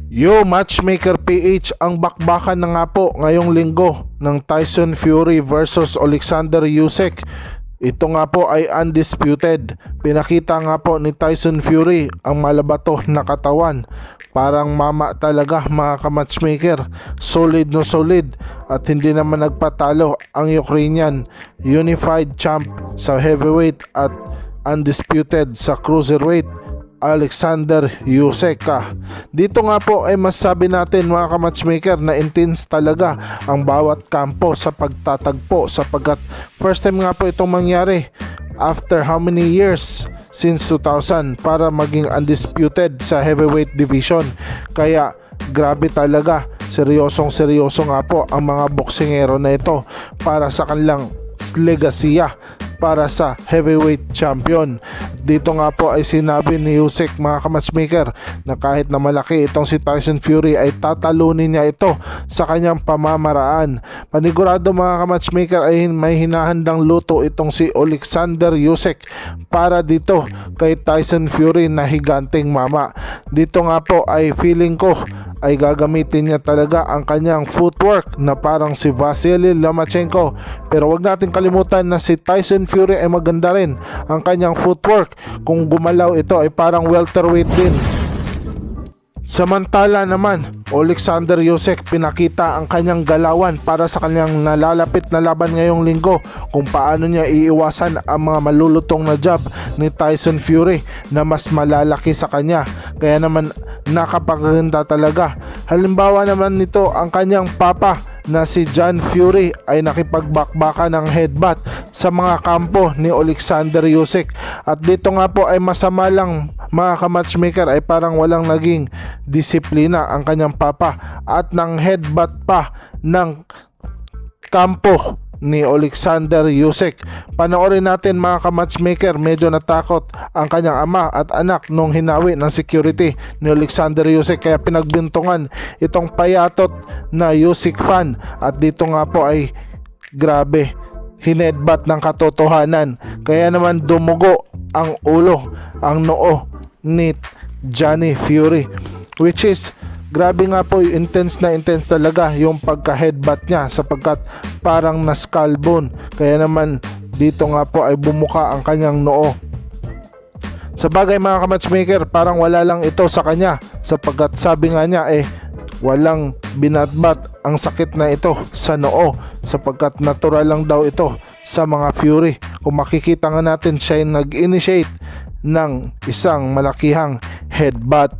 Yo, Matchmaker PH, ang bakbakan na nga po ngayong linggo ng Tyson Fury versus Alexander Usyk. Ito nga po ay undisputed. Pinakita nga po ni Tyson Fury ang malabato na katawan. Parang mama talaga mga ka-matchmaker. Solid no solid at hindi naman nagpatalo ang Ukrainian unified champ sa heavyweight at undisputed sa cruiserweight Alexander Usyk. Dito nga po ay masasabi natin mga ka-matchmaker na intense talaga ang bawat kampo sa pagtatagpo, sapagkat first time nga po itong mangyari after how many years, since 2000, para maging undisputed sa heavyweight division. Kaya grabe talaga, seryoso nga po ang mga boksingero na ito para sa kanilang legasiya para sa heavyweight champion. Dito nga po ay sinabi ni Usyk mga ka-matchmaker na kahit na malaki itong si Tyson Fury ay tatalunin niya ito sa kanyang pamamaraan. Panigurado mga ka-matchmaker ay may hinahandang luto itong si Alexander Usyk para dito kay Tyson Fury na higanteng mama. Dito nga po ay feeling ko ay gagamitin niya talaga ang kanyang footwork na parang si Vasily Lomachenko. Pero wag natin kalimutan na si Tyson Fury ay maganda rin ang kanyang footwork. Kung gumalaw ito ay parang welterweight din. Samantala naman, Alexander Usyk pinakita ang kanyang galawan para sa kanyang nalalapit na laban ngayong linggo, kung paano niya iiwasan ang mga malulutong na jab ni Tyson Fury na mas malalaki sa kanya. Kaya naman nakapaganda talaga. Halimbawa naman nito, ang kanyang papa na si John Fury ay nakipagbakbaka ng headbutt sa mga kampo ni Alexander Usyk. At dito nga po ay masama lang mga ka-matchmaker, ay parang walang naging disiplina ang kanyang papa at nang headbutt pa ng kampo ni Alexander Usyk. Panoorin natin mga ka-matchmaker, medyo natakot ang kanyang ama at anak nung hinawi ng security ni Alexander Usyk, kaya pinagbintungan itong payatot na Usyk fan. At dito nga po ay grabe, hinedbat ng katotohanan, kaya naman dumugo ang ulo, ang noo ni Johnny Fury, which is grabe nga po, intense talaga yung pagka-headbutt niya, sapagkat parang na-skull bone. Kaya naman dito nga po ay bumuka ang kanyang noo. Sa bagay mga ka-matchmaker, parang wala lang ito sa kanya, sapagkat sabi nga niya walang binatbat ang sakit na ito sa noo, sapagkat natural lang daw ito sa mga Fury. Kung makikita nga natin, siya yung nag-initiate ng isang malakihang headbutt.